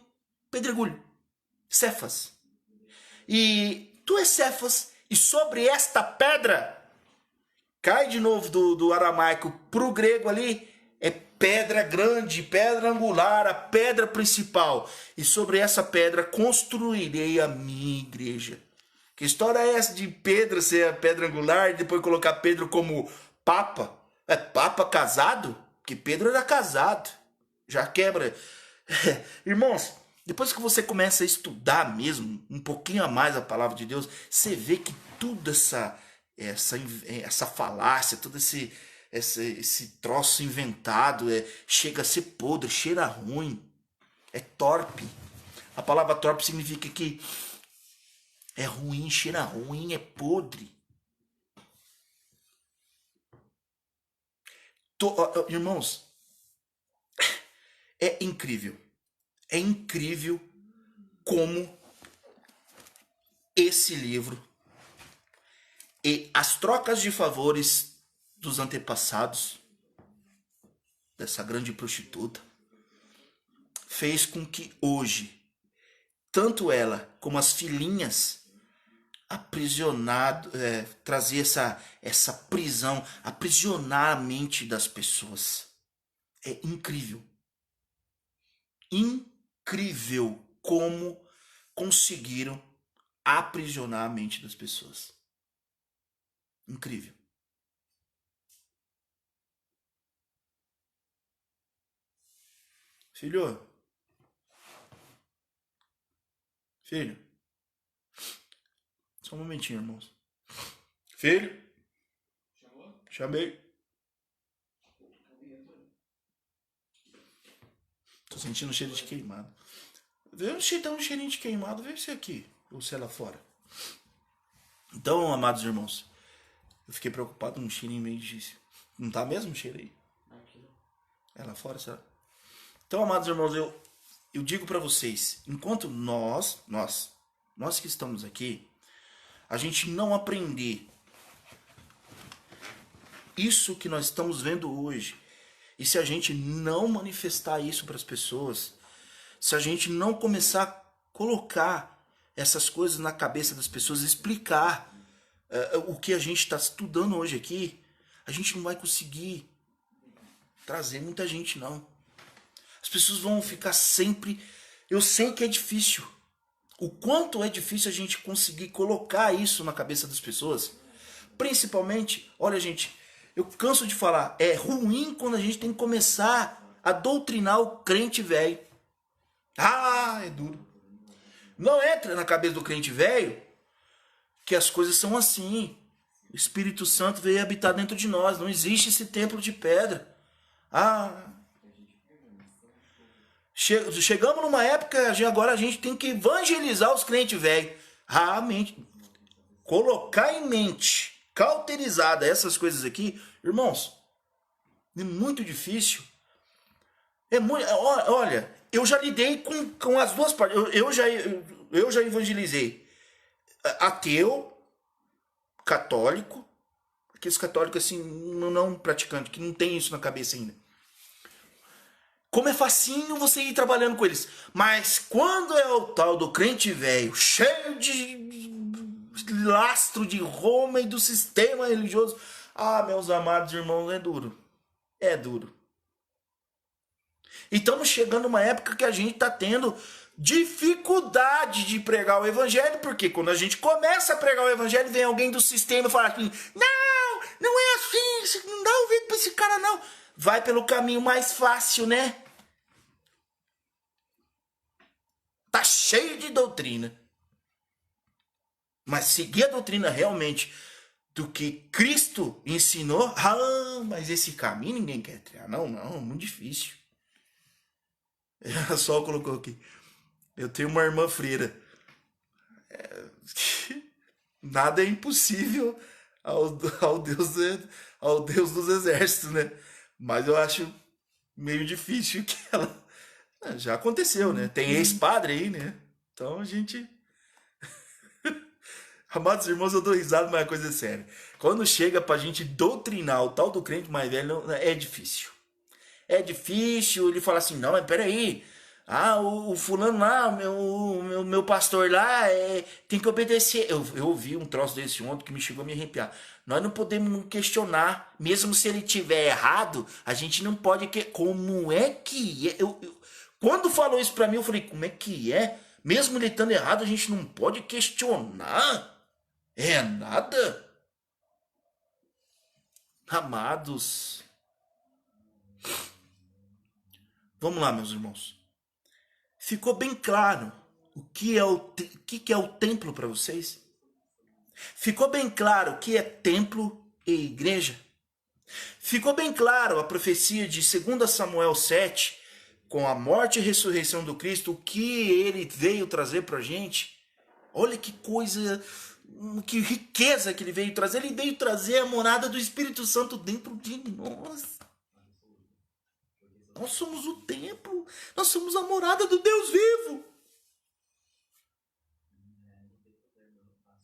Cefas. E tu és Cefas, e sobre esta pedra, cai de novo do aramaico para o grego ali, é pedra grande, pedra angular, a pedra principal. E sobre essa pedra construirei a minha igreja. Que história é essa de Pedro ser a pedra angular e depois colocar Pedro como papa? É papa casado? Porque Pedro era casado. Já quebra. Irmãos, depois que você começa a estudar mesmo um pouquinho a mais a palavra de Deus, você vê que tudo essa falácia, todo esse troço inventado chega a ser podre, cheira ruim, é torpe. A palavra torpe significa que é ruim, cheira ruim, é podre. Irmãos, é incrível como esse livro e as trocas de favores dos antepassados dessa grande prostituta fez com que hoje tanto ela como as filhinhas trazer essa prisão, aprisionar a mente das pessoas. É incrível como conseguiram aprisionar a mente das pessoas. Incrível. Filho. Só um momentinho, irmãos. Filho. Chamou? Chamei. Tô sentindo um cheiro de queimado. Vê um cheirinho de queimado, vê se aqui, ou se é lá fora. Então, amados irmãos, eu fiquei preocupado num cheirinho meio de... Não tá mesmo o cheiro aí? É lá fora, será? Então, amados irmãos, eu digo para vocês, enquanto nós que estamos aqui, a gente não aprender isso que nós estamos vendo hoje, e se a gente não manifestar isso para as pessoas, se a gente não começar a colocar essas coisas na cabeça das pessoas, explicar o que a gente está estudando hoje aqui, a gente não vai conseguir trazer muita gente, não. As pessoas vão ficar sempre... Eu sei que é difícil. O quanto é difícil a gente conseguir colocar isso na cabeça das pessoas. Principalmente, olha gente, eu canso de falar, é ruim quando a gente tem que começar a doutrinar o crente velho. Ah, é duro. Não entra na cabeça do crente velho que as coisas são assim. O Espírito Santo veio habitar dentro de nós. Não existe esse templo de pedra. Ah, chegamos numa época, agora a gente tem que evangelizar os crentes velhos. Realmente, colocar em mente, cauterizada essas coisas aqui, irmãos, é muito difícil. Olha, eu já lidei com as duas partes. Eu já evangelizei ateu, católico, aqueles católicos assim, não praticantes, que não tem isso na cabeça ainda. Como é facinho você ir trabalhando com eles. Mas quando é o tal do crente velho, cheio de lastro de Roma e do sistema religioso, ah, meus amados irmãos, é duro. É duro. E estamos chegando numa época que a gente está tendo dificuldade de pregar o evangelho, porque quando a gente começa a pregar o evangelho, vem alguém do sistema e fala assim, não é assim, não dá ouvido para esse cara não. Vai pelo caminho mais fácil, né? Tá cheio de doutrina. Mas seguir a doutrina realmente do que Cristo ensinou, mas esse caminho ninguém quer trilhar. Não, muito difícil. A Sol colocou aqui. Eu tenho uma irmã freira. Nada é impossível ao Deus dos exércitos, né? Mas eu acho meio difícil que ela... Já aconteceu, né? Tem ex-padre aí, né? Então a gente... Amados irmãos, eu dou risada, mas a coisa é séria. Quando chega pra gente doutrinar o tal do crente mais velho, é difícil. É difícil, ele fala assim, não, mas peraí... o fulano lá, meu pastor lá, tem que obedecer. Eu ouvi um troço desse ontem que me chegou a me arrepiar. Nós não podemos questionar, mesmo se ele tiver errado, a gente não pode... Como é que é? Quando falou isso pra mim, eu falei, como é que é? Mesmo ele estando errado, a gente não pode questionar? É nada? Amados. Vamos lá, meus irmãos. Ficou bem claro o que é o templo para vocês? Ficou bem claro o que é templo e igreja? Ficou bem claro a profecia de 2 Samuel 7, com a morte e ressurreição do Cristo, o que ele veio trazer para a gente? Olha que coisa, que riqueza que ele veio trazer. Ele veio trazer a morada do Espírito Santo dentro de nós. Nós somos o templo, nós somos a morada do Deus vivo.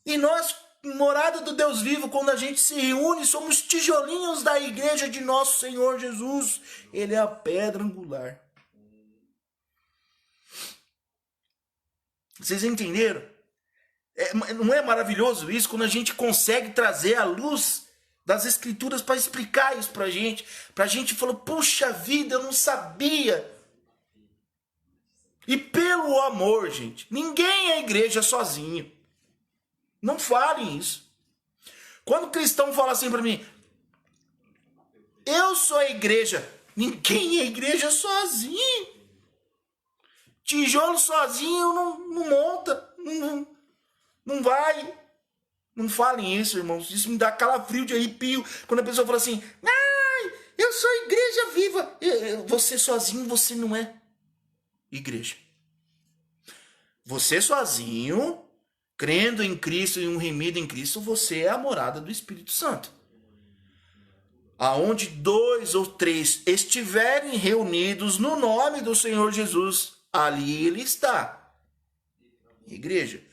E nós, morada do Deus vivo, quando a gente se reúne, somos tijolinhos da igreja de nosso Senhor Jesus. Ele é a pedra angular. Vocês entenderam? Não é maravilhoso isso? Quando a gente consegue trazer a luz das escrituras para explicar isso pra gente falar, puxa vida, eu não sabia. E pelo amor, gente, ninguém é igreja sozinho. Não falem isso. Quando o cristão fala assim pra mim, eu sou a igreja, ninguém é igreja sozinho. Tijolo sozinho não monta, não vai. Não falem isso, irmãos. Isso me dá calafrio de arrepio. Quando a pessoa fala assim, eu sou igreja viva. Você sozinho, você não é igreja. Você sozinho, crendo em Cristo e um remido em Cristo, você é a morada do Espírito Santo. Aonde 2 ou 3 estiverem reunidos no nome do Senhor Jesus, ali ele está. Igreja.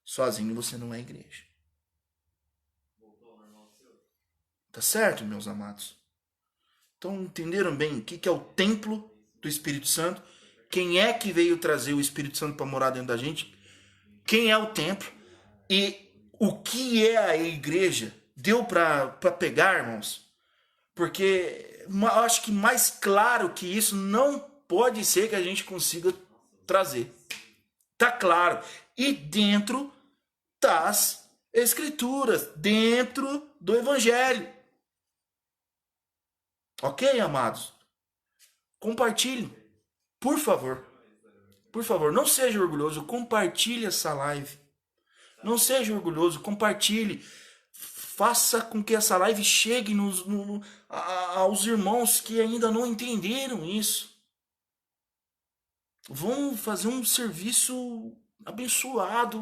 Sozinho você não é igreja. Tá certo, meus amados? Então, entenderam bem o que é o templo do Espírito Santo? Quem é que veio trazer o Espírito Santo para morar dentro da gente? Quem é o templo? E o que é a igreja? Deu para pegar, irmãos? Porque eu acho que mais claro que isso não pode ser que a gente consiga trazer. Tá claro. E dentro das Escrituras, dentro do Evangelho. Ok, amados? Compartilhe. Por favor. Por favor, não seja orgulhoso. Compartilhe essa live. Não seja orgulhoso. Compartilhe. Faça com que essa live chegue aos irmãos que ainda não entenderam isso. Vamos fazer um serviço abençoado.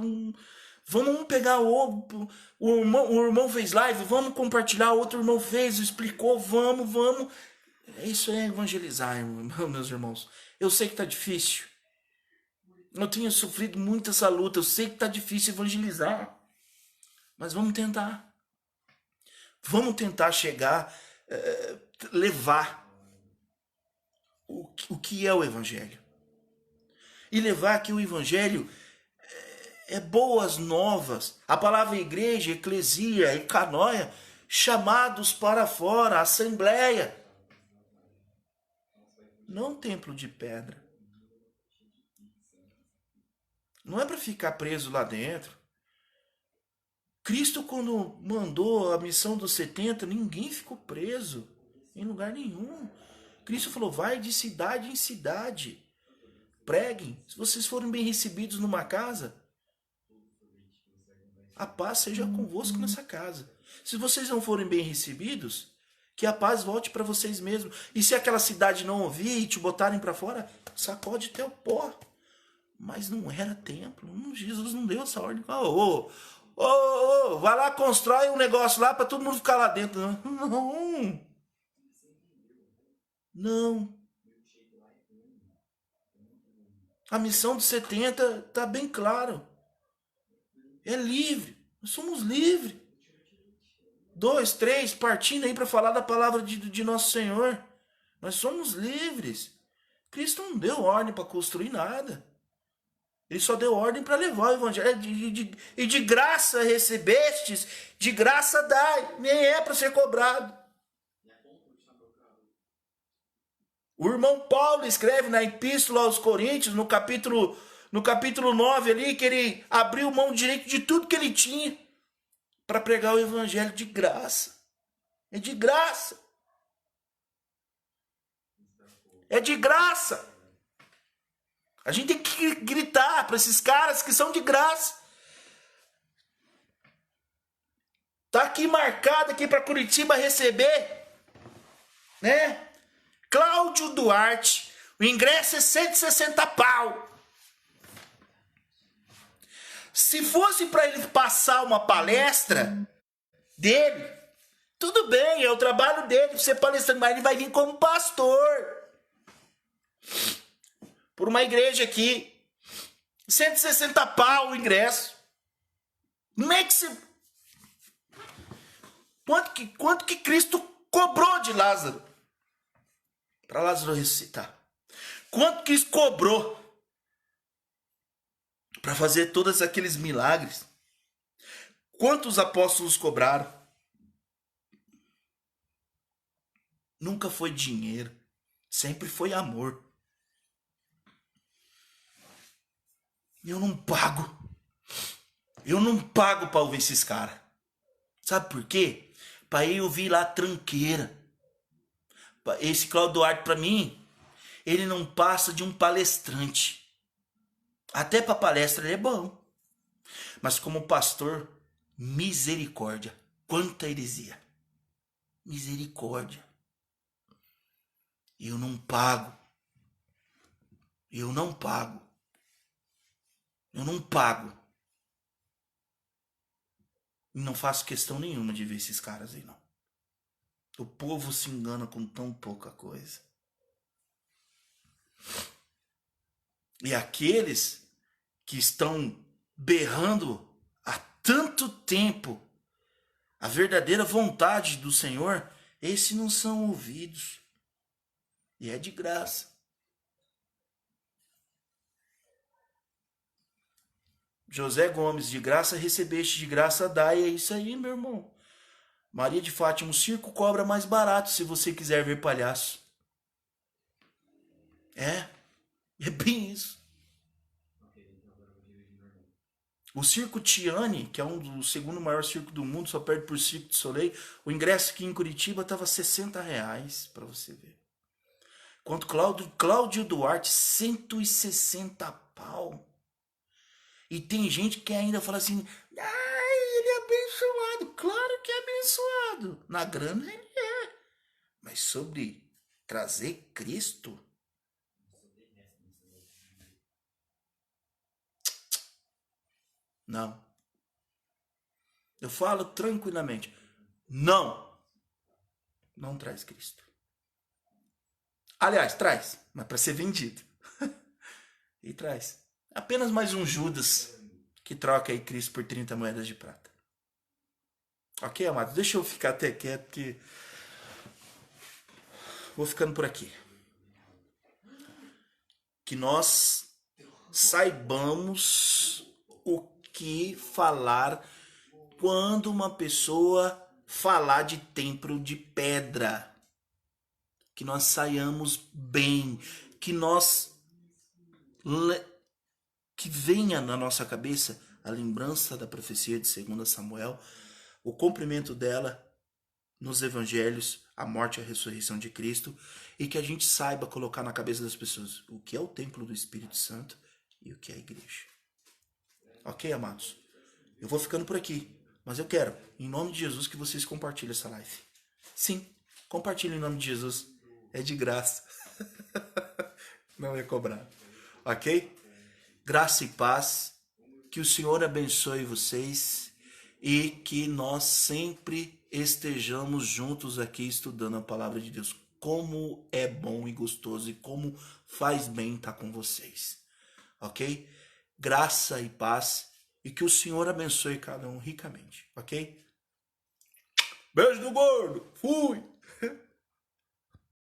Vamos pegar o irmão fez live, vamos compartilhar, outro irmão fez, explicou, vamos. Isso é evangelizar, meus irmãos. Eu sei que tá difícil. Eu tenho sofrido muito essa luta, eu sei que tá difícil evangelizar. Mas vamos tentar. Vamos tentar chegar, levar o que é o evangelho. E levar que o evangelho é boas novas. A palavra igreja, eclesia, ecanoia, chamados para fora, assembleia. Não templo de pedra. Não é para ficar preso lá dentro. Cristo, quando mandou a missão dos 70, ninguém ficou preso em lugar nenhum. Cristo falou, vai de cidade em cidade. Preguem. Se vocês forem bem recebidos numa casa, a paz seja convosco nessa casa. Se vocês não forem bem recebidos, que a paz volte para vocês mesmos. E se aquela cidade não ouvir e te botarem para fora, sacode teu pó. Mas não era templo. Jesus não deu essa ordem. Vai lá, constrói um negócio lá para todo mundo ficar lá dentro. Não. A missão dos 70 está bem claro. É livre. Nós somos livres. 2, 3, partindo aí para falar da palavra de Nosso Senhor. Nós somos livres. Cristo não deu ordem para construir nada. Ele só deu ordem para levar o evangelho. E de graça recebestes, de graça dai. Nem é para ser cobrado. O irmão Paulo escreve na Epístola aos Coríntios, no capítulo 9 ali, que ele abriu mão direito de tudo que ele tinha para pregar o evangelho de graça. É de graça. É de graça. A gente tem que gritar para esses caras que são de graça. Tá aqui marcado aqui para Curitiba receber, né? Cláudio Duarte. O ingresso é 160 pau. Se fosse para ele passar uma palestra dele, tudo bem, é o trabalho dele ser palestrante, mas ele vai vir como pastor. Por uma igreja aqui. 160 pau o ingresso. Como é que se... Quanto que Cristo cobrou de Lázaro? Para Lázaro ressuscitar. Quanto que Cristo cobrou para fazer todos aqueles milagres? Quantos apóstolos cobraram? Nunca foi dinheiro. Sempre foi amor. Eu não pago. Eu não pago para ouvir esses caras. Sabe por quê? Para eu ouvir lá tranqueira. Esse Cláudio Duarte, para mim, ele não passa de um palestrante. Até para palestra ele é bom. Mas como pastor, misericórdia. Quanta heresia. Misericórdia. Eu não pago. Eu não pago. Eu não pago. E não faço questão nenhuma de ver esses caras aí, não. O povo se engana com tão pouca coisa. E aqueles que estão berrando há tanto tempo a verdadeira vontade do Senhor, esses não são ouvidos. E é de graça. José Gomes, de graça recebeste, de graça dai. É isso aí, meu irmão. Maria de Fátima, o circo cobra mais barato se você quiser ver palhaço. É bem isso. O Circo Tiani, que é o segundo maior circo do mundo, só perde por Circo de Soleil, o ingresso aqui em Curitiba estava R$60 para você ver. Quanto Cláudio Duarte, 160 pau. E tem gente que ainda fala assim, ai, ele é abençoado. Claro que é abençoado. Na grana ele é. Mas sobre trazer Cristo, não. Eu falo tranquilamente, não. Não traz Cristo. Aliás, traz, mas para ser vendido. E traz. Apenas mais um Judas que troca aí Cristo por 30 moedas de prata. Ok, amados? Deixa eu ficar até quieto, porque vou ficando por aqui. Que nós saibamos o que falar quando uma pessoa falar de templo de pedra. Que nós saiamos bem, que que venha na nossa cabeça a lembrança da profecia de 2 Samuel, o cumprimento dela nos evangelhos, a morte e a ressurreição de Cristo, e que a gente saiba colocar na cabeça das pessoas o que é o templo do Espírito Santo e o que é a igreja. Ok, amados? Eu vou ficando por aqui, mas eu quero, em nome de Jesus, que vocês compartilhem essa live. Sim, compartilhem em nome de Jesus. É de graça. Não é cobrado. Ok? Graça e paz. Que o Senhor abençoe vocês e que nós sempre estejamos juntos aqui estudando a palavra de Deus. Como é bom e gostoso e como faz bem estar com vocês. Ok? Graça e paz e que o Senhor abençoe cada um ricamente. Ok? Beijo do gordo. Fui!